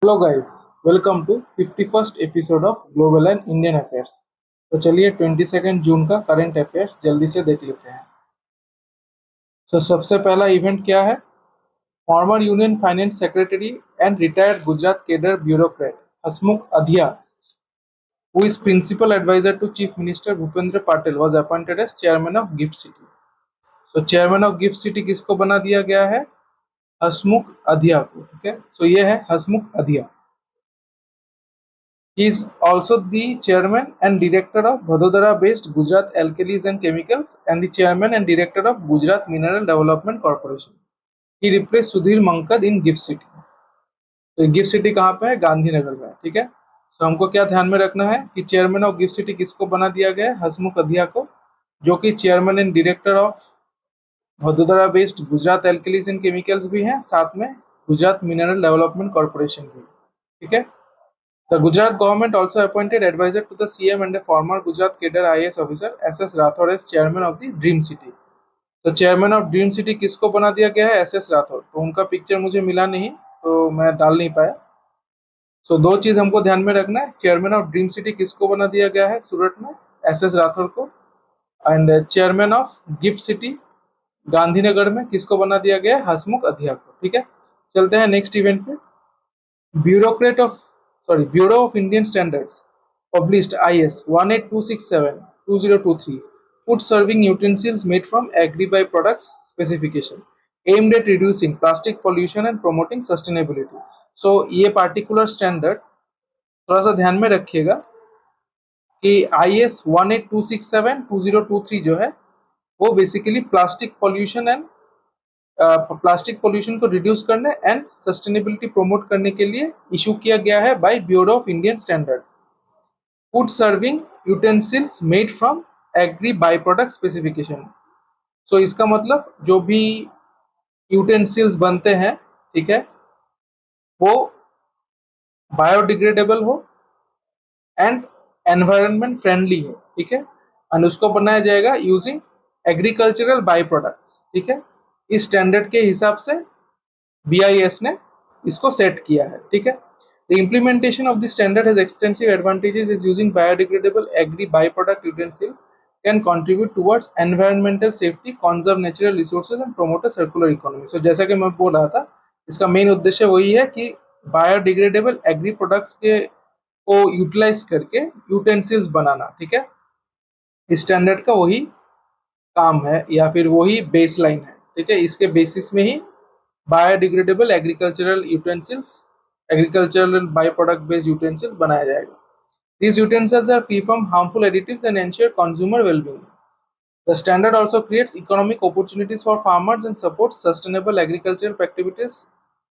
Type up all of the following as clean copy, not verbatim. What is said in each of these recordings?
Hello guys, welcome to 51st episode of global and Indian affairs. तो चलिए 22 जून का current affairs जल्दी से देख लेते हैं। तो सबसे पहला इवेंट क्या है? Former union finance secretary and retired Gujarat cadre bureaucrat Hasmukh Adhia, who is principal advisor to Chief Minister Bhupendra Patel, was appointed as chairman of GIFT City. तो चेयरमैन ऑफ गिफ्ट सिटी किसको बना दिया गया है? हसमुख अधिया को। ठीक है, सो ये है हसमुख अधिया। He is also the chairman and director of Vadodara-based Gujarat Alkalis and Chemicals and the chairman and director of Gujarat Mineral Development Corporation. He replaced Sudhir Mankad in GIFT City. तो गिफ्ट सिटी कहाँ पे है? गांधीनगर में। ठीक है, तो हमको क्या ध्यान में रखना है कि चेयरमैन ऑफ गिफ्ट सिटी किसको बना दिया गया है? हसमुख अधिया को, जो कि chairman and director of Vadodara based Gujarat alkalis and chemicals भी हैं, साथ में गुजरात मिनरल डेवलपमेंट कॉर्पोरेशन भी। ठीक है, the Gujarat government also appointed advisor to the CM and a former Gujarat cadre IAS officer SS Rathore as chairman of the Dream City. तो chairman of dream city किसको बना दिया गया है? SS Rathore. तो उनका पिक्चर मुझे मिला नहीं तो मैं डाल नहीं पाया। सो दो चीज हमको ध्यान में रखना है, चेयरमैन ऑफ ड्रीम सिटी किसको बना दिया गया है सूरत में? SS राठौर को। And chairman of gift city Gandhinagar में किसको बना दिया गया है? हसमुख अधिया को। ठीक है, चलते हैं नेक्स्ट इवेंट पे। Bureau of Indian Standards published IS 18267-2023 food serving utensils made from agri byproducts specification aimed at reducing plastic pollution and promoting sustainability. So ये particular standard थोड़ा सा ध्यान में रखिएगा कि IS 18267-2023 जो है वो बेसिकली प्लास्टिक पोल्यूशन को रिड्यूस करने एंड सस्टेनेबिलिटी प्रमोट करने के लिए इशू किया गया है by bureau of Indian standards. Food serving utensils made from agri byproduct specification. So इसका मतलब जो भी यूटेंसिल्स बनते हैं, ठीक है, वो बायोडिग्रेडेबल हो एंड एनवायरनमेंट फ्रेंडली हो। ठीक है, एंड उसको बनाया जाएगा यूजिंग एग्रीकल्चरल बाई प्रोडक्ट्स। ठीक है, इस स्टैंडर्ड के हिसाब से BIS ने इसको सेट किया है। ठीक है, the implementation of the standard has extensive advantages as using biodegradable agri byproduct utensils can contribute towards environmental safety, conserve natural resources and promote a circular economy. So जैसा कि मैं बोल रहा था, इसका मेन उद्देश्य वही है कि बायोडिग्रेडेबल एग्री प्रोडक्ट्स के को यूटिलाइज करके यूटेंसिल्स बनाना। ठीक है, इस स्टैंडर्ड का वही काम है या फिर वही बेसलाइन है। ठीक है, इसके बेसिस में ही biodegradable agricultural byproduct based utensils बनाया जाएगा। These utensils are free from harmful additives and ensure consumer well-being. The standard also creates economic opportunities for farmers and supports sustainable agricultural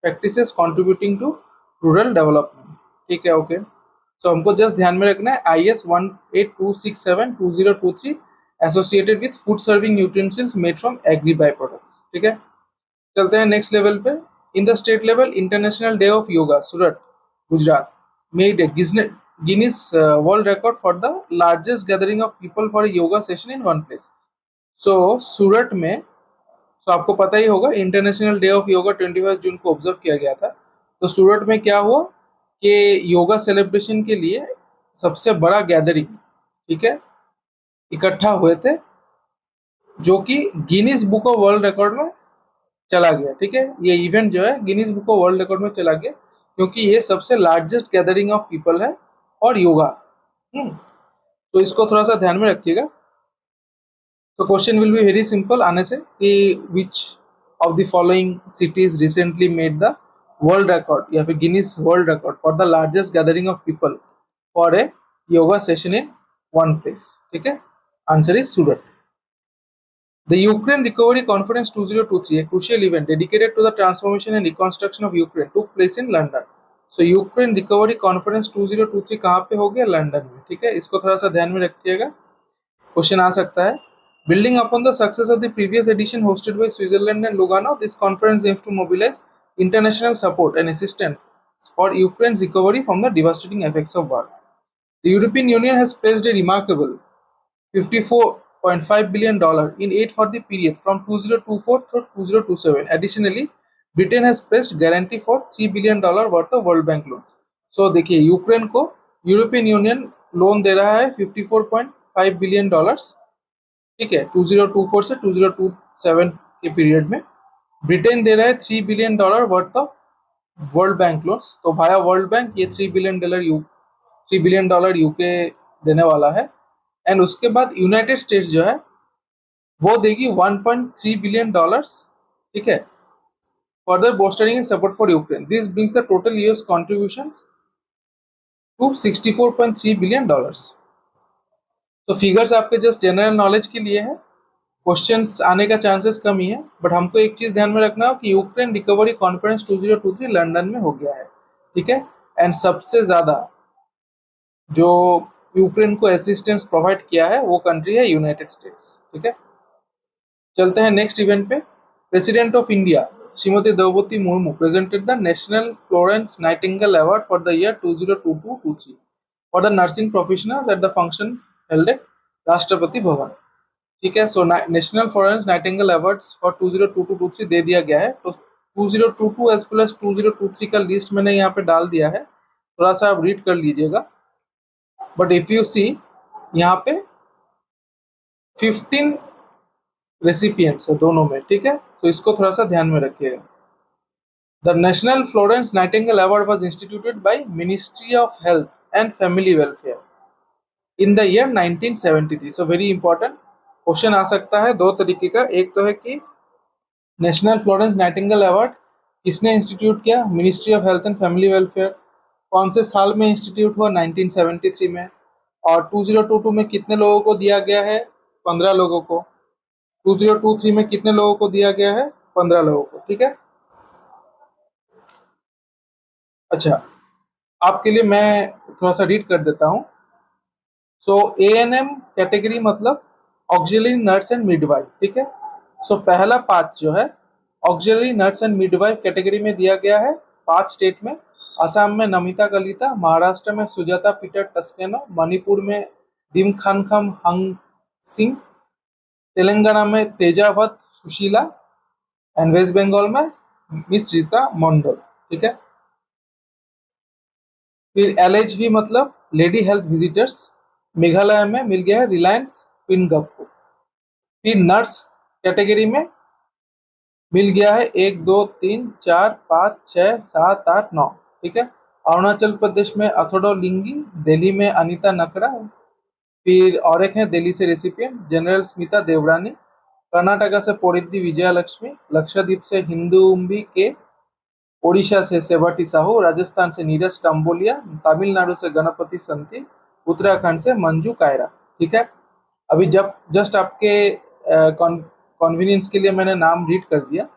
practices contributing to rural development. ठीक है, okay. सो हमको just ध्यान में रखना है IS 18267-2023 associated with food serving utensils made from agri byproducts. ठीक है, चलते हैं नेक्स्ट लेवल पे। In the state level international day of yoga Surat Gujarat made Guinness world record for the largest gathering of people for yoga session in one place. So Surat में, तो आपको पता ही होगा इंटरनेशनल डे ऑफ योगा 21 जून को ऑब्जर्व किया गया था। तो सूरत में क्या हुआ कि योगा सेलिब्रेशन के लिए सबसे बड़ा गैदरिंग, ठीक है, इकट्ठा हुए थे, जो कि Guinness book of world record में चला गया। ठीक है, ये इवेंट जो है Guinness book of world record में चला गया क्योंकि ये सबसे लार्जेस्ट गैदरिंग ऑफ पीपल है और योगा। तो इसको थोड़ा सा ध्यान में रखिएगा। तो question will be very simple आने से कि which of the following cities recently made the world record या फिर Guinness world record for the largest gathering of people for a yoga session in one place. ठीक है, answer is Surat. The Ukraine Recovery Conference 2023, a crucial event dedicated to the transformation and reconstruction of Ukraine, took place in London. So Ukraine Recovery Conference 2023 कहाँ पे हो गया? London में। ठीक है, इसको थोड़ा सा ध्यान में रखिएगा, क्वेश्चन आ सकता है। Building upon the success of the previous edition hosted by Switzerland and Lugano, this conference aims to mobilize international support and assistance for Ukraine's recovery from the devastating effects of war. The European Union has pledged a remarkable $54.5 billion in aid for the period from 2024 to 2027. Additionally, Britain has placed guarantee for $3 billion worth of world bank loan. So देखिए Ukraine को European union loan दे रहा है $54.5 billion, ठीक है, 2024 से 2027 के period में। Britain दे रहा है $3 billion worth of world bank loans. तो भाया वर्ल्ड बैंक ये $3 बिलियन यूके देने वाला है। एंड उसके बाद यूनाइटेड स्टेट्स जो है वो देगी $1.3 बिलियन, ठीक है, further bolstering support for Ukraine. This brings the total US contributions to $64.3 billion. तो फिगर्स आपके जस्ट जनरल नॉलेज के लिए है, क्वेश्चंस आने का चांसेस कम ही है, बट हमको एक चीज ध्यान में रखना हो कि यूक्रेन रिकवरी कॉन्फ्रेंस 2023 लंदन में हो गया है, ठीक है। एंड सबसे ज्यादा जो यूक्रेन को असिस्टेंस प्रोवाइड किया है वो कंट्री है यूनाइटेड स्टेट्स, ठीक है। चलते हैं नेक्स्ट इवेंट पे। President of India Shrimati Droupadi Murmu presented the national Florence Nightingale award for the year 2022-23 for the nursing professionals at the function held at Rashtrapati Bhavan, ठीक है। So national Florence Nightingale awards for 2022-23 दे दिया गया है। तो 2022 एज वेल एज 2023 का list मैंने यहाँ पे डाल दिया है, थोड़ा सा आप रीड कर लीजिएगा। बट इफ यू सी यहाँ पे 15 रेसिपिएंट्स है दोनों में, ठीक है, तो इसको थोड़ा सा ध्यान में रखिएगा। The national Florence Nightingale award was instituted by ministry of health and family welfare in the year 1973। So very important question आ सकता है दो तरीके का। एक तो है कि नेशनल फ्लोरेंस नाइटिंगेल अवार्ड किसने इंस्टीट्यूट किया, ministry of health and family welfare. कौन से साल में इंस्टीट्यूट हुआ, 1973 में। और 2022 में कितने लोगों को दिया गया है, 15 लोगों को। 2023 में कितने लोगों को दिया गया है, 15 लोगों को, ठीक है। अच्छा, आपके लिए मैं थोड़ा सा रीड कर देता हूँ। सो ANM कैटेगरी मतलब ऑक्सिलरी नर्स एंड मिडवाइफ, ठीक है। सो पहला 5 जो है auxiliary nurse and midwife category में दिया गया है 5 स्टेट में। असम में नमिता कलिता, महाराष्ट्र में सुजाता पीटर टस्केनो, मणिपुर में दिमखानखम हंग सिंह, तेलंगाना में तेजावत सुशीला, एंड वेस्ट बंगाल में मिस रीता मंडल, ठीक है। फिर LHV मतलब लेडी हेल्थ विजिटर्स, मेघालय में मिल गया है रिलायंस पिनगप। फिर नर्स कैटेगरी में मिल गया है 1 2 3 4 5 6 7 8 9, ठीक है। अरुणाचल प्रदेश में अथोडो लिंगी, दिल्ली में अनीता नकरा, फिर और एक है दिल्ली से रेसिपिएंट जनरल स्मिता देवरानी, कर्नाटका से पोरिद्दी विजया लक्ष्मी, लक्षद्वीप से हिंदुम्बी के, ओडिशा से सेवाटी साहू, राजस्थान से नीरज टम्बोलिया, तमिलनाडु से गणपति संती, उत्तराखंड से मंजू कायरा, ठीक है। अभी जब जस्ट आपके कॉन्वीनियंस के लिए मैंने नाम रीड कर दिया।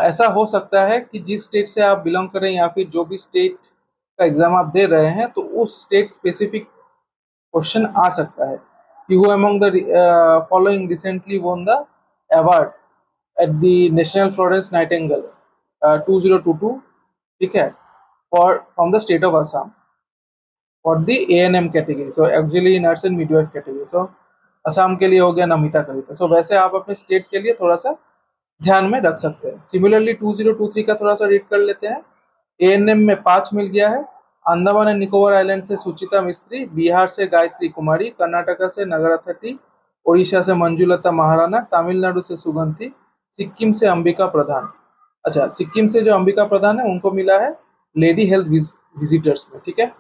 ऐसा हो सकता है कि जिस स्टेट से आप बिलोंग करें या फिर जो भी स्टेट का एग्जाम आप दे रहे हैं तो उस स्टेट स्पेसिफिक क्वेश्चन आ सकता है कि who among the following recently won the award at the national Florence Nightingale 2022, ठीक है, for from the state of Assam for the ANM category, so auxiliary nurse and midwife category. So Assam के लिए हो गया नमिता कविता। सो वैसे आप अपने स्टेट के लिए थोड़ा सा ध्यान में रख सकते हैं। सिमिलरली 2023 का थोड़ा सा रीड कर लेते हैं। ANM में 5 मिल गया है। अंडमान एंड निकोबार आइलैंड से सुचिता मिस्त्री, बिहार से गायत्री कुमारी, कर्नाटका से नगरथटी, ओडिशा से मंजुलता महाराणा, तमिलनाडु से सुगंधी, सिक्किम से अंबिका प्रधान। अच्छा, सिक्किम से जो अंबिका प्रधान है उनको मिला है लेडी हेल्थ विजिटर्स में, ठीक है।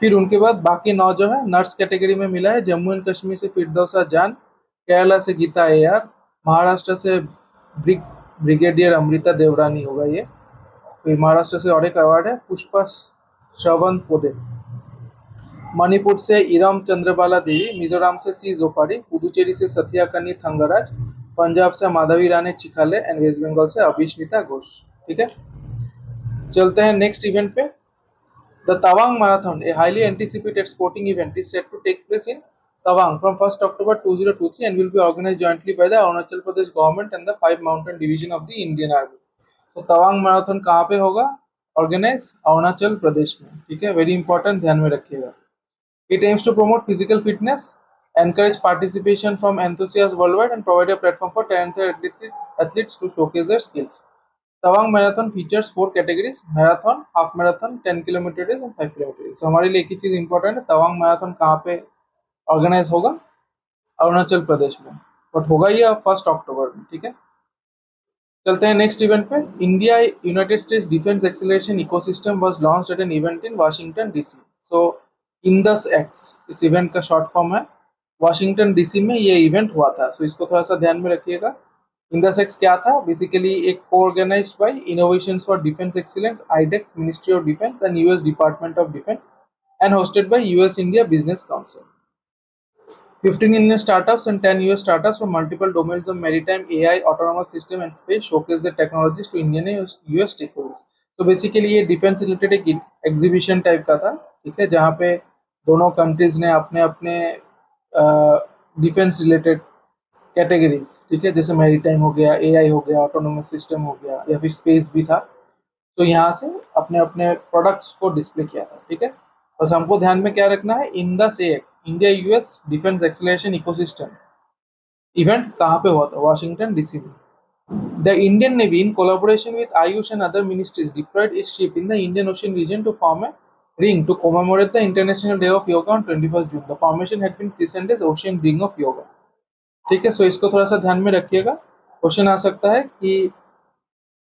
फिर उनके बाद बाकी 9 जो है नर्स कैटेगरी में मिला है जम्मू एंड कश्मीर से फिरदौसा जान, केरला से गीता AR, महाराष्ट्र से ब्रिगेडियर अमृता देवरानी होगा ये। फिर महाराष्ट्र से और एक अवार्ड है पुष्पा श्रवण पोदे, मणिपुर से इरम चंद्रबाला देवी, मिजोरम से सी जोपारी, पुदुचेरी से सत्याकनी थंगराज, पंजाब से माधवी रानी चिखाले, एंड वेस्ट बंगाल से अभिष्मिता घोष, ठीक है। चलते हैं नेक्स्ट इवेंट पे। The Tawang Marathon, a highly anticipated sporting event, is set to take place in Tawang from 1st October 2023 and will be organized jointly by the Arunachal Pradesh government and the 5 Mountain Division of the Indian Army. So Tawang Marathon कहाँ पे होगा, organise Arunachal Pradesh में, ठीक है, very important, ध्यान में रखिएगा। It aims to promote physical fitness, encourage participation from enthusiasts worldwide and provide a platform for talented athletes to showcase their skills. Tawang marathon features 4 categories, marathon, half marathon, 10 kilometre and 5 kilometre. तो हमारे लिए एक ही चीज important है, Tawang marathon कहाँ पे organise होगा? अरुणाचल प्रदेश में, बट होगा ये 1 अक्टूबर में, ठीक है। चलते हैं नेक्स्ट इवेंट पे। India United States defence acceleration ecosystem was launched at an event in Washington DC. So Indus X इस इवेंट का शॉर्ट फॉर्म है। वाशिंगटन डीसी में ये इवेंट हुआ था, सो इसको थोड़ा सा ध्यान में रखिएगा। इंडस एक्स क्या था? बेसिकली एक co-organised by innovations for defence excellence, iDEX, ministry of defence and US department of defence and hosted by US India Business Council. 15 Indian startups and 10 US startups from multiple domains of maritime, AI, autonomous system and space showcase their technologies to Indian and US stakeholders. तो basically ये defence related एक exhibition type का था, ठीक है, जहाँ पे दोनों कंट्रीज ने अपने अपने डिफेंस रिलेटेड कैटेगरीज, ठीक है, जैसे मैरीटाइम हो गया, एआई हो गया, ऑटोनोमस सिस्टम हो गया, या फिर स्पेस भी था, तो यहाँ से अपने अपने प्रोडक्ट्स को डिस्प्ले किया था, ठीक है। बस हमको ध्यान में क्या रखना है, Indus x, India US defence acceleration ecosystem event कहाँ पे हुआ था? वाशिंगटन डीसी में। The Indian Navy, in collaboration with Ayush and other ministries, deployed its ship in the Indian Ocean region to form a ring to commemorate the International Day of Yoga on 21st June. The formation had been christened as Ocean Ring of Yoga. ठीक है, सो इसको थोड़ा सा ध्यान में रखिएगा। Question आ सकता है कि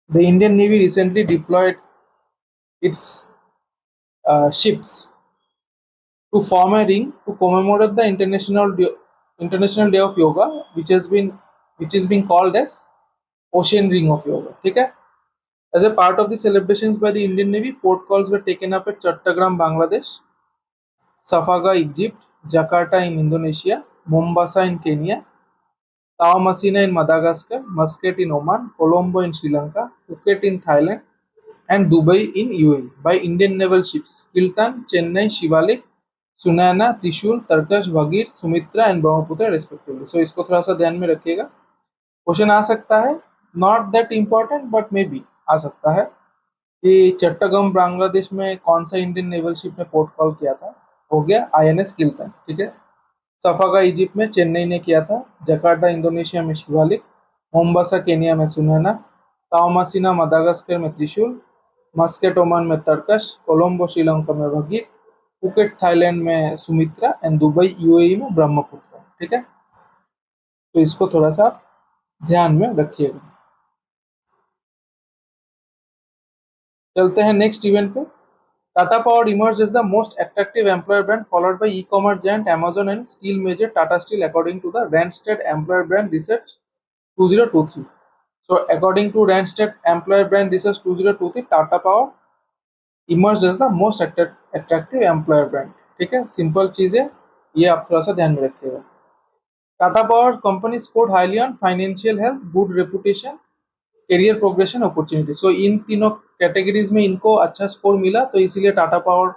the Indian navy recently deployed its ships to form a ring to commemorate the International Day of Yoga, which is being called as Ocean Ring of Yoga. ठीक है। As a part of the celebrations by the Indian Navy, port calls were taken up at Chattogram, Bangladesh, Safaga, Egypt, Jakarta in Indonesia, Mombasa in Kenya, Tawamasina in Madagascar, Muscat in Oman, Colombo in Sri Lanka, Phuket in Thailand, and Dubai in UAE by Indian naval ships Kiltan, Chennai, Shivalik, Sunaina, त्रिशूल, तरकश, भगीर, Sumitra and Brahmaputra respectively. सो इसको थोड़ा सा ध्यान में रखिएगा। Question आ सकता है, not that important but may be आ सकता है, कि चट्टग्राम बांग्लादेश में कौन सा इंडियन नेवल शिप ने पोर्ट कॉल किया था? हो गया आईएनएस किल्टन, ठीक है। सफागा इजिप्ट में चेन्नई ने किया था, जकार्ता इंडोनेशिया में शिवालिक, मोम्बासा केनिया में सुनैना, ताओमासिना मदागास्कर में त्रिशूल, मस्केट ओमान में तरकश, कोलंबो श्रीलंका में भगीर, फुकेट थाईलैंड में सुमित्रा एंड दुबई यूएई में ब्रह्मपुत्र, ठीक है। तो इसको थोड़ा सा ध्यान में रखिएगा। चलते हैं नेक्स्ट इवेंट पे। Tata power emerge is the most attractive employer brand followed by e-commerce giant Amazon and steel major Tata steel according to the Randstad employer brand research 2023। So according to Randstad Employer Brand Research 2023, Tata Power emerged as the most attractive employer brand। ठीक है, simple चीज है, ये आप थोड़ा सा ध्यान में रखिएगा। Tata power company scored highly on financial health, good reputation, career progression, opportunity. So in तीनों कैटेगरीज में इनको अच्छा स्कोर मिला, तो इसीलिए टाटा पावर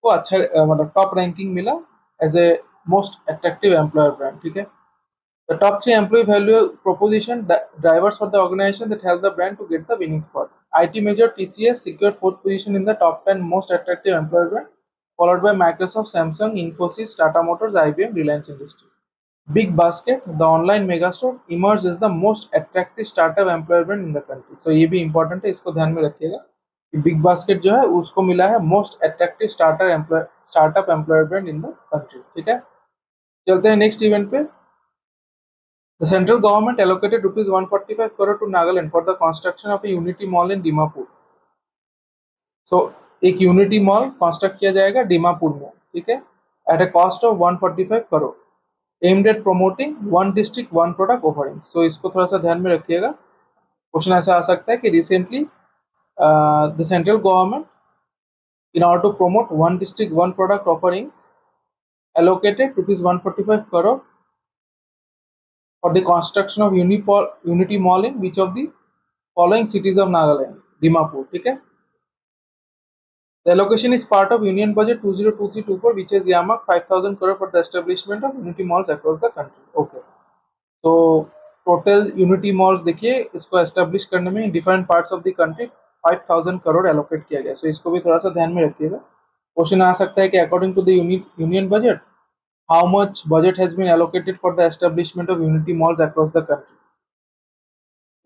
को अच्छा मतलब टॉप रैंकिंग मिला as a most attractive employer brand, ठीक है। The top 3 employee value proposition drivers for the organization that help the brand to get the winning spot. IT major TCS secured 4th position in the top 10 most attractive employer brand, followed by Microsoft, Samsung, Infosys, Tata Motors, IBM, Reliance Industries. Big Basket, the online megastore, emerged as the most attractive startup employer brand in the country. So ये भी important है, इसको ध्यान में रखिएगा कि big basket जो है उसको मिला है most attractive startup employer brand in the country, ठीक है। चलते हैं नेक्स्ट इवेंट पे। The central government allocated rupees 145 crore to Nagaland for the construction of a Unity Mall in Dimapur. So एक यूनिटी मॉल कंस्ट्रक्ट किया जाएगा डिमापुर में, ठीक है, at a cost of 145 crore, aimed at promoting one district one product offering. So इसको थोड़ा सा ध्यान में रखिएगा। क्वेश्चन ऐसा आ सकता है कि recently the central government in order to promote one district one product offerings allocated rupees 145 crore for the construction of Unity Mall in which of the following cities of Nagaland? Dimapur, ठीक है। The allocation is part of Union Budget 2023-24 which has earmarked 5,000 crore for the establishment of Unity Malls across the country. Okay, तो total unity malls देखिए, इसको establish करने में different parts of the country 5,000 crore allocate किया गया। सो इसको भी थोड़ा सा ध्यान में रखिएगा। क्वेश्चन आ सकता है कि according to the union budget, how much budget has been allocated for the establishment of unity malls across the country?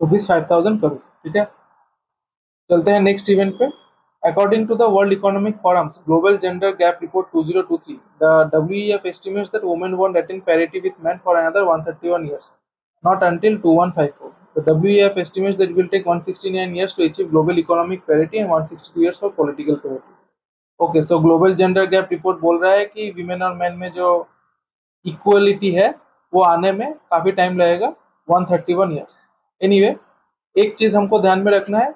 Rupees 5,000 crore, ठीक है। चलते हैं नेक्स्ट इवेंट पे। According to the World Economic Forum's global gender gap report 2023, the WEF estimates that women won't attain parity with men for another 131 years, not until 2154. The WEF estimates that it will take 169 years to achieve global economic parity and 162 years for political parity. Okay, so global gender gap report बोल रहा है कि women और man में जो equality है वो आने में काफी टाइम लगेगा, 131 ईयर्स। एनीवे, एक चीज हमको ध्यान में रखना है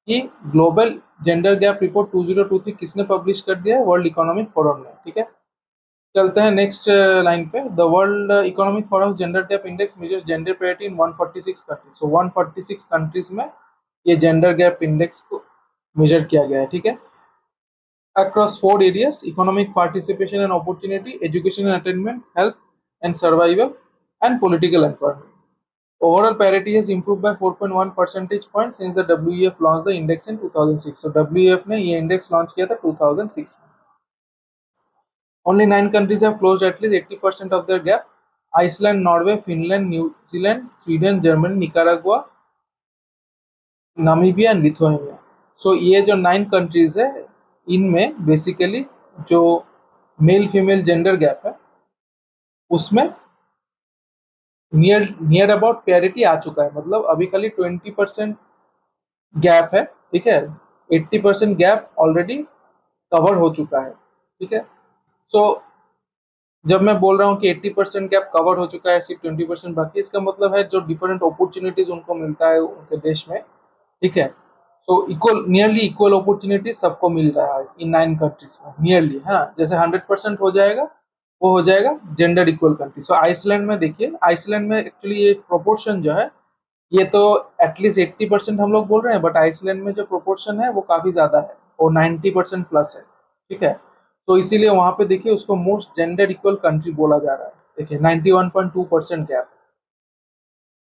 कि ग्लोबल जेंडर गैप रिपोर्ट 2023 किसने पब्लिश कर दिया है? वर्ल्ड इकोनॉमिक फोरम ने, ठीक है। चलते हैं नेक्स्ट लाइन पे। The World Economic forum gender gap index measures gender parity in 146 countries. So 146 countries में ये जेंडर गैप इंडेक्स को मेजर किया गया है, ठीक है। Across 4 areas: economic participation and opportunity, education and attainment, health and survival, and political empowerment. Overall parity has improved by 4.1 percentage points since the WEF launched the index in 2006. So WEF ने ये index launch किया था 2006 में। Only 9 countries have closed at least 80% of their gap: Iceland, Norway, Finland, New Zealand, Sweden, Germany, Nicaragua, Namibia and Lithuania. So ये जो 9 countries है, इनमें basically जो मेल फीमेल जेंडर गैप है उसमें नियर अबाउट पैरिटी आ चुका है। मतलब अभी खाली 20% गैप है, ठीक है। 80% गैप ऑलरेडी कवर हो चुका है, ठीक है। सो जब मैं बोल रहा हूँ कि 80% गैप कवर हो चुका है, सिर्फ 20% बाकी, इसका मतलब है जो डिफरेंट अपॉर्चुनिटीज उनको मिलता है उनके देश में, ठीक है। तो इक्वल, नियरली इक्वल अपॉर्चुनिटी सबको मिल रहा है इन 9 कंट्रीज में, नियरली। हाँ, जैसे 100% हो जाएगा वो हो जाएगा जेंडर इक्वल कंट्री। सो आइसलैंड में देखिए, आइसलैंड में एक्चुअली ये प्रोपोर्शन जो है, ये तो एटलीस्ट 80% हम लोग बोल रहे हैं, बट आइसलैंड में जो प्रोपोर्शन है वो काफी ज्यादा है, वो 90% प्लस है, ठीक है। तो इसीलिए वहां पे देखिए उसको मोस्ट जेंडर इक्वल कंट्री बोला जा रहा है। देखिए 91.2% गैप,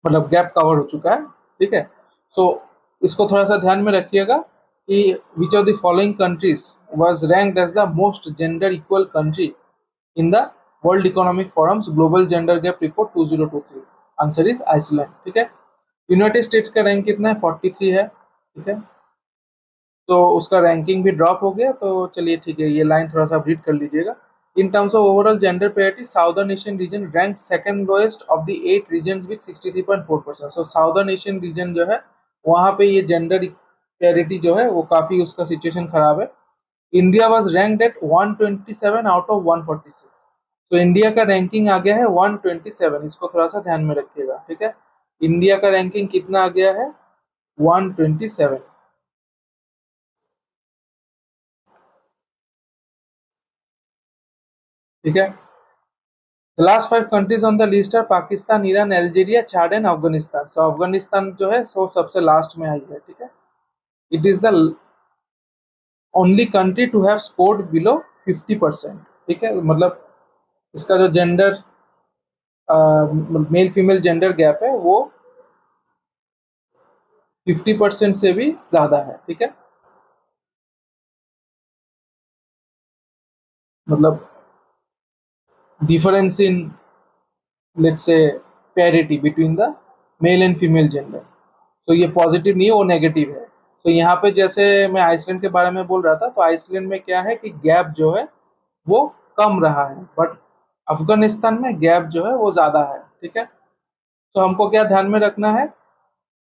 मतलब गैप कवर हो चुका है, ठीक है। सो इसको थोड़ा सा ध्यान में रखिएगा कि which of the following countries was ranked as the most gender equal country in the World Economic Forum's global gender gap report 2023। Answer is Iceland, ठीक है। यूनाइटेड स्टेट्स का रैंक कितना है? 43 है, ठीक है। तो उसका रैंकिंग भी ड्रॉप हो गया, तो चलिए ठीक है, ये लाइन थोड़ा सा आप रीड कर लीजिएगा। In terms of overall gender parity, southern Asian region rank second lowest of the 8 regions with 63.4%। सो साउदर्न एशियन रीजन जो है वहां पे ये जेंडर पैरिटी जो है वो काफी उसका सिचुएशन खराब है। India was ranked at 127 out of 146। तो इंडिया का रैंकिंग आ गया है 127, इसको थोड़ा सा ध्यान में रखिएगा, ठीक है। इंडिया का रैंकिंग कितना आ गया है? 127, ठीक है। The last 5 countries on the list are Pakistan, Iran, Algeria, Chad and Afghanistan. So Afghanistan जो है सो सबसे लास्ट में आई है, ठीक है। It is the only country to have scored below 50%, ठीक है। मतलब इसका जो gender male female gender gap है वो 50% से भी ज्यादा है, ठीक है। मतलब difference in, let's say, parity between the male and female gender. तो ये पॉजिटिव नहीं है, वो नेगेटिव है। तो यहाँ पे जैसे मैं आइसलैंड के बारे में बोल रहा था, तो आइसलैंड में क्या है कि गैप जो है वो कम रहा है, बट अफगानिस्तान में गैप जो है वो ज्यादा है, ठीक है। तो हमको क्या ध्यान में रखना है?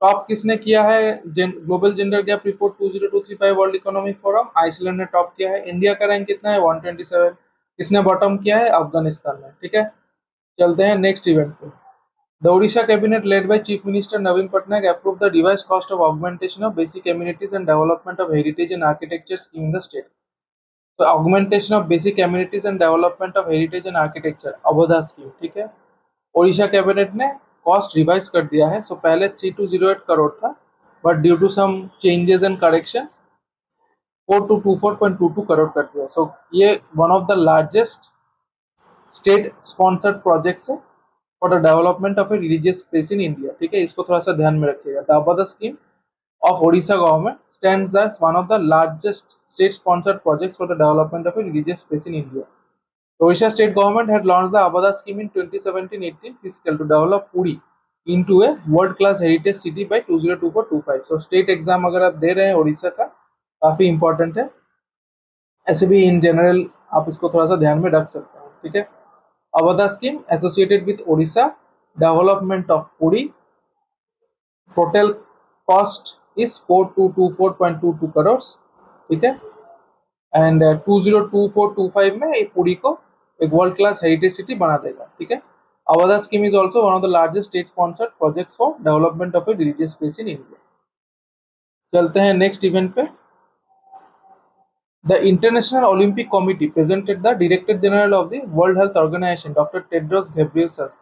टॉप किसने किया है global gender gap report 2023 by World Economic Forum? Iceland ने टॉप किया है। इंडिया का रैंक कितना है? 127। किसने बॉटम किया है? अफगानिस्तान ने, ठीक है। चलते हैं नेक्स्ट इवेंट पे। The Odisha cabinet led by Chief Minister Navin Patnaik approved the revised cost of augmentation of basic amenities and development of heritage and architecture scheme in the state. So augmentation of basic amenities and development of heritage and architecture अवधा scheme, ठीक है। Odisha cabinet ने cost revise कर दिया है। सो पहले 3208 करोड़ था, but due to some changes and corrections 4224.22 crore कर दिया। सो ये one of the largest state sponsored projects है for the development of a religious place in India, ठीक है। इसको थोड़ा सा ध्यान में रखिएगा। The अबदा scheme of Odisha government stands as one of the largest state-sponsored projects for the development of a religious place in India. The Odisha state government had launched the Abada scheme in 2017-18 fiscal to develop Puri into a world class heritage city by 2024-25। So state exam अगर आप दे रहे हैं उड़ीसा का, काफी important है। ऐसे भी in general आप इसको थोड़ा सा ध्यान में रख सकते हैं, ठीक है। Abadha scheme associated with Odisha, development of Puri, total cost is 4224.22 crore, ठीक है। एंड 2024-25 में ये पुरी को एक वर्ल्ड क्लास हेरिटेज सिटी बना देगा, ठीक है। Abadha scheme is also one of the largest state sponsored projects for development of a religious place in India. चलते हैं नेक्स्ट इवेंट पे। The International Olympic Committee presented the Director General of the World Health Organization, Dr. Tedros Ghebreyesus,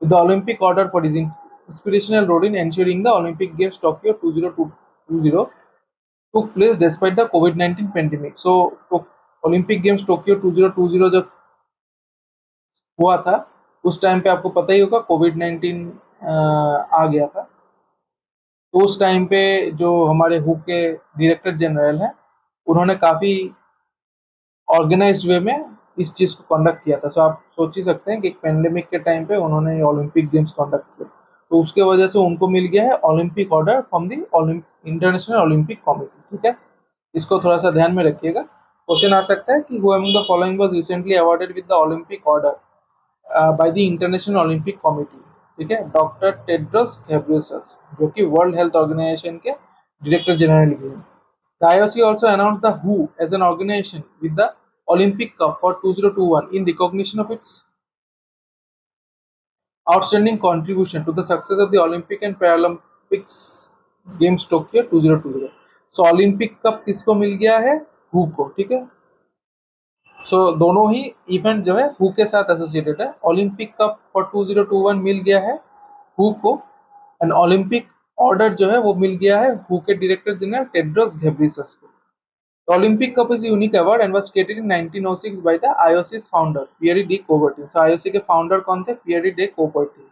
with the Olympic order for his inspirational role in ensuring the Olympic Games Tokyo 2020 took place despite the COVID-19 pandemic. So, Olympic Games Tokyo 2020 जब हुआ था उस time पे आपको पता ही होगा कोविड-19 आ गया था। तो उस टाइम पे जो हमारे हु के डायरेक्टर जनरल हैं उन्होंने काफ़ी ऑर्गेनाइज्ड वे में इस चीज़ को कंडक्ट किया था। सो आप सोच ही सकते हैं कि एक पेंडेमिक के टाइम पे उन्होंने ओलंपिक गेम्स कंडक्ट किए, तो उसके वजह से उनको मिल गया है Olympic order from the international Olympic committee, ठीक है। इसको थोड़ा सा ध्यान में रखिएगा। क्वेश्चन आ सकता है कि who among the following was recently awarded with the Olympic order by the international Olympic committee, ठीक है। डॉक्टर टेड्रोस घेब्रेयेसस, जो कि वर्ल्ड हेल्थ ऑर्गेनाइजेशन के डायरेक्टर जनरल भी हैं। The IOC also announced the WHO as an organization with the Olympic Cup for 2021 in recognition of its outstanding contribution to the success of the Olympic and Paralympics Games Tokyo 2020। So Olympic Cup किसको मिल गया है? WHO को, ठीक है। So दोनों ही event जो है WHO के साथ एसोसिएटेड है। ओलंपिक कप फॉर 2021 मिल गया है WHO को, एंड ओलंपिक ऑर्डर जो है वो मिल गया है WHO के डायरेक्टर जनरल टेड्रोस घेब्रेयेसस को। The Olympic Cup is a unique award and was created in 1906 by the IOC's founder Pierre de Coubertin। So IOC के founder कौन थे? Pierre de Coubertin।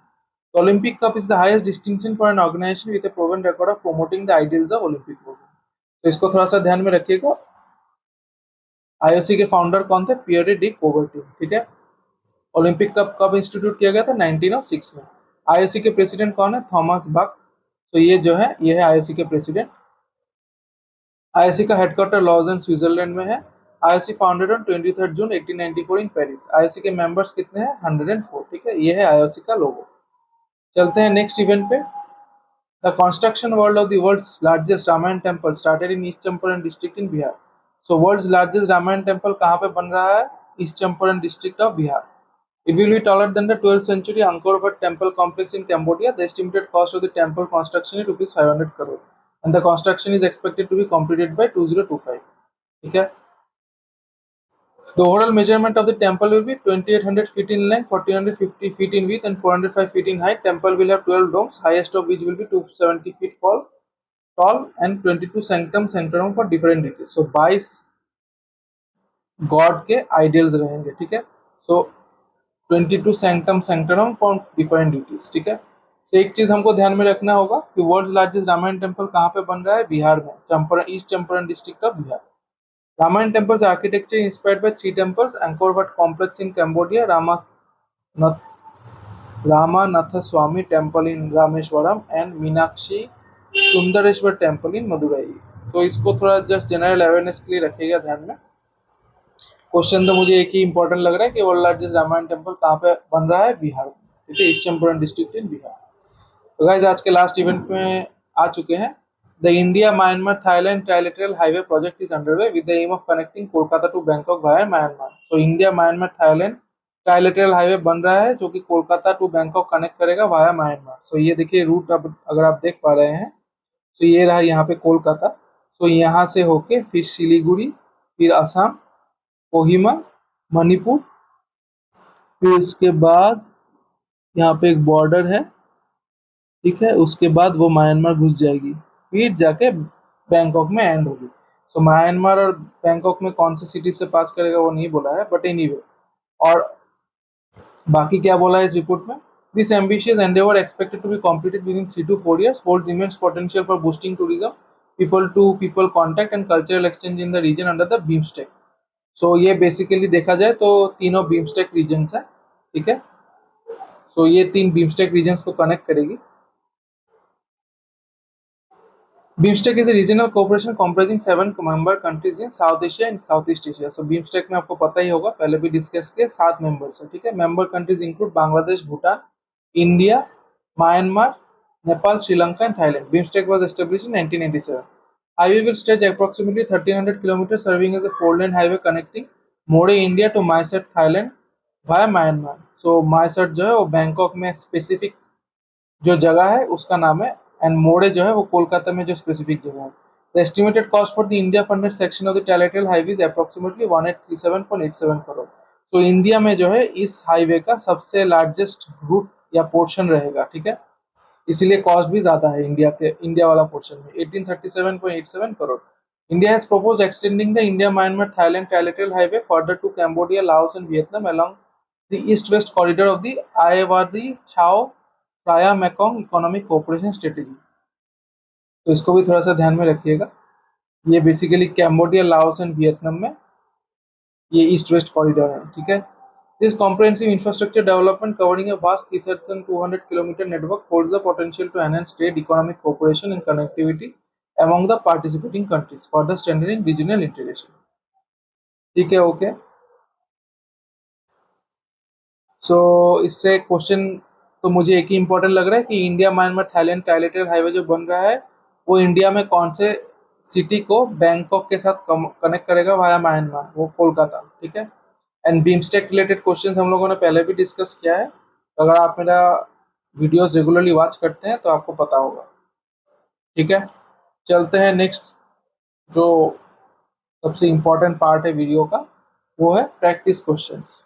The Olympic Cup is the highest distinction for an organization with a proven record of promoting the ideals of Olympic program। तो इसको थोड़ा सा ध्यान में रखिएगा। IOC के फाउंडर कौन थे? पियरे डी कोबर्टिन, ठीक है। ओलंपिक कप कब इंस्टीट्यूट किया गया था? 1906 में। IOC के प्रेसिडेंट कौन है? थॉमस बक। तो ये जो है ये है IOC के प्रेसिडेंट। IOC का हेडक्वार्टर लॉजन स्विट्जरलैंड में है। IOC founded on 23 June 1894 in Paris. IOC के मेंबर्स कितने हैं? 104, ठीक है। ये है IOC का लोगो। चलते हैं नेक्स्ट इवेंट पे। The construction world of the world's largest Ramayana temple started in east Champaran district in Bihar. So world's largest Ramayana temple कहाँ पे बन रहा है? East Champaran district of Bihar. It will be taller than the 12th century Angkor Wat temple complex in Cambodia. The estimated cost of the temple construction is rupees 500 crore, and the construction is expected to be completed by 2025. ठीक है। The overall measurement of the temple will be 2800 feet in length, 1450 feet in width, and 405 feet in height. Temple will have 12 domes, highest of which will be 270 feet tall, and 22 sanctum for different deities. So 22 God के ideals रहेंगे, ठीक है। सो 22 sanctum for different duties, ठीक है। तो एक चीज हमको ध्यान में रखना होगा कि वर्ल्ड लार्जेस्ट रामायण टेम्पल कहाँ पे बन रहा है? बिहार में, Champaran, east Champaran district of Bihar. Ramayana temples architecture inspired by 3 temples: Angkor Wat complex in Cambodia, Ramanatha Swami temple in Rameshwaram, and Meenakshi Sundareswar temple in Madurai। सो इसको थोड़ा जस्ट जनरल अवेयरनेस के लिए रखिएगा ध्यान में। क्वेश्चन तो मुझे एक ही इंपॉर्टेंट लग रहा है कि वर्ल्ड लार्जेस्ट रामायण टेम्पल कहाँ पे बन रहा है? बिहार में, ठीक है। East Champaran district in Bihar. तो गाइस आज के लास्ट इवेंट में आ चुके हैं। The India Myanmar Thailand trilateral highway project is underway with the aim of connecting Kolkata to Bangkok via Myanmar. So India Myanmar Thailand trilateral highway बन रहा है जो कि कोलकाता टू बैंकॉक कनेक्ट करेगा वाया म्यांमार। सो ये देखिए रूट, अब अगर आप देख पा रहे हैं तो ये रहा यहाँ पे कोलकाता। तो यहाँ से होके फिर सिलीगुड़ी, फिर असम, कोहिमा, मणिपुर, फिर उसके बाद यहाँ पे एक बॉर्डर है, ठीक है। उसके बाद वो म्यांमार घुस जाएगी, फिर जाके बैंकॉक में एंड होगी। सो म्यांमार और बैंकॉक में कौन सी सिटी से पास करेगा वो नहीं बोला है, बट एनीवे। और बाकी क्या बोला है इस रिपोर्ट में? This ambitious endeavour expected to be completed within 3 to 4 years, holds immense potential for boosting tourism, people to people contact and cultural exchange in the region under the BIMSTEC. So ये basically देखा जाए तो तीनों BIMSTEC regions है, ठीक है। सो ये 3 BIMSTEC regions को कनेक्ट करेगी। BIMSTEC is a regional cooperation comprising 7 member countries in South Asia and Southeast Asia. So BIMSTEC में आपको पता ही होगा, पहले भी डिस्कस किया, 7 मेंबर्स है, ठीक है। Member countries include Bangladesh, Bhutan, India, Myanmar, Nepal, Sri Lanka, and Thailand. BIMSTEC was established in 1987. Highway will stretch approximately 1300 kilometers, serving as a 4-lane highway connecting Moreh India to Mae Sot Thailand via Myanmar. So Mae Sot जो है वो Bangkok में specific जो जगह है उसका नाम है, एंड मोड़े जो है वो कोलकाता में जो स्पेसिफिक जगह है। The estimated cost for the India funded section of the territorial highway is approximately 1837.87 crore. तो इंडिया में जो है इस हाईवे का सबसे लार्जेस्ट रूट या पोर्शन रहेगा, ठीक है, इसीलिए कॉस्ट भी ज्यादा है इंडिया वाला पोर्शन में 1837.87 crore. India has proposed extending the India Myanmar Thailand territorial highway further to Cambodia, Laos and Vietnam along the east-west corridor of the Aiewadi Chao Phraya Mekong Economic Cooperation Strategy। तो इसको भी थोड़ा सा ध्यान में रखिएगा। ये basically Cambodia, Laos and Vietnam में ये ईस्ट वेस्ट कॉरिडोर है, ठीक है। This comprehensive infrastructure development covering a vast 3,200 km network holds the potential to enhance trade, economic cooperation and connectivity among the participating countries, further strengthening regional integration। ठीक है, okay. सो इससे question तो मुझे एक ही important लग रहा है कि India Myanmar Thailand trilateral highway जो बन रहा है वो इंडिया में कौन से सिटी को बैंकॉक के साथ कनेक्ट करेगा वाया म्यांमार, वो कोलकाता, ठीक है। एंड बीमस्टेक रिलेटेड क्वेश्चंस हम लोगों ने पहले भी डिस्कस किया है, तो अगर आप मेरा वीडियोस रेगुलरली वॉच करते हैं तो आपको पता होगा, ठीक है। चलते हैं नेक्स्ट, जो सबसे इम्पोर्टेंट पार्ट है वीडियो का, वो है practice questions.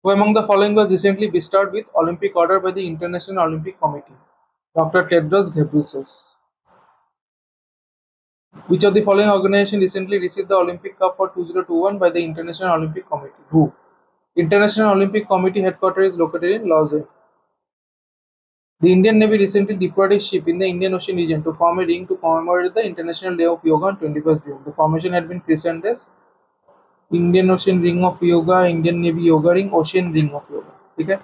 Who among the following was recently bestowed with Olympic order by the International Olympic Committee? Dr. Tedros Ghebreyesus. Which of the following organization recently received the Olympic Cup for 2021 by the International Olympic Committee? Who? International Olympic Committee headquarters is located in Lausanne. The Indian Navy recently deployed a ship in the Indian Ocean region to form a ring to commemorate the International Day of Yoga on 21st June. The formation had been christened as Indian Ocean Ring of Yoga, Indian Navy Yoga Ring, Ocean Ring of Yoga. Okay?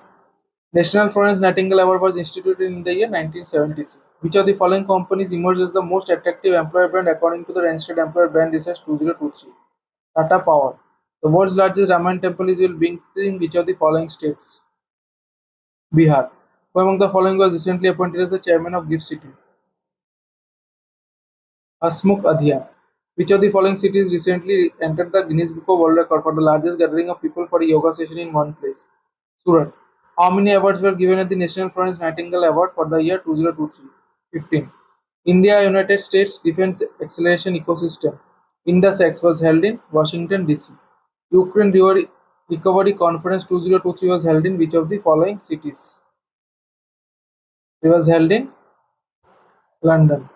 National Florence Nightingale Award was instituted in the year 1973. Which of the following companies emerged as the most attractive employer brand according to the Randstad Employer Brand Research 2023? Tata Power. The world's largest Ramayana temple is built in which of the following states? Bihar. Who among the following was recently appointed as the chairman of GIFT City? Hasmukh Adhia. Which of the following cities recently entered the Guinness Book of World Record for the largest gathering of people for a yoga session in one place? Surat. How many awards were given at the National Florence Nightingale Award for the year 2023? 15. India United States Defense Acceleration Ecosystem INDUS-X was held in Washington DC. Ukraine Recovery Conference 2023 was held in which of the following cities? It was held in London.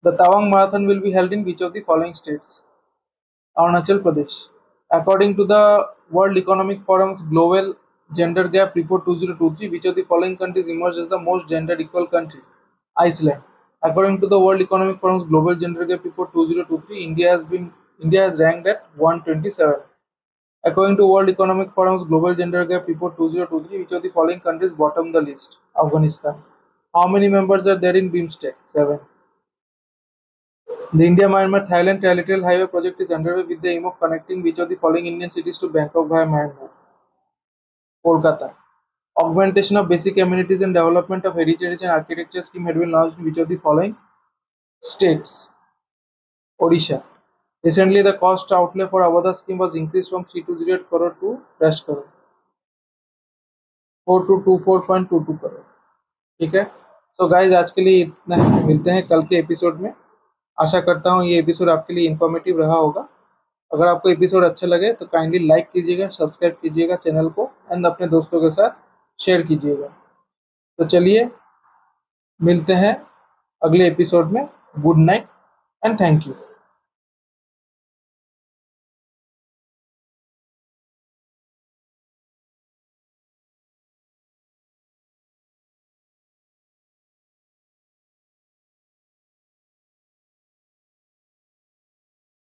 The Tawang Marathon will be held in which of the following states? Arunachal Pradesh. According to the World Economic Forum's Global Gender Gap Report 2023, which of the following countries emerged as the most gender equal country? Iceland. According to the World Economic Forum's Global Gender Gap Report 2023, India has ranked at 127. According to World Economic Forum's Global Gender Gap Report 2023, which of the following countries bottom the list? Afghanistan. How many members are there in BIMSTEC? 7. The India-Myanmar Thailand Trilateral Highway project is underway with the aim of connecting which of the following Indian cities to Bangkok via Myanmar? Kolkata. Augmentation of basic amenities and development of heritage and architecture scheme had been launched in which of the following states? Odisha. Recently, the cost outlay for Avada scheme was increased from 3208 crore to dash crore 4224.22 crore. ठीक है, so guys आज के लिए इतना है, मिलते हैं कल के एपिसोड में। आशा करता हूँ ये एपिसोड आपके लिए इन्फॉर्मेटिव रहा होगा। अगर आपको एपिसोड अच्छा लगे तो काइंडली लाइक कीजिएगा, सब्सक्राइब कीजिएगा चैनल को, एंड अपने दोस्तों के साथ शेयर कीजिएगा। तो चलिए मिलते हैं अगले एपिसोड में। Good night and thank you.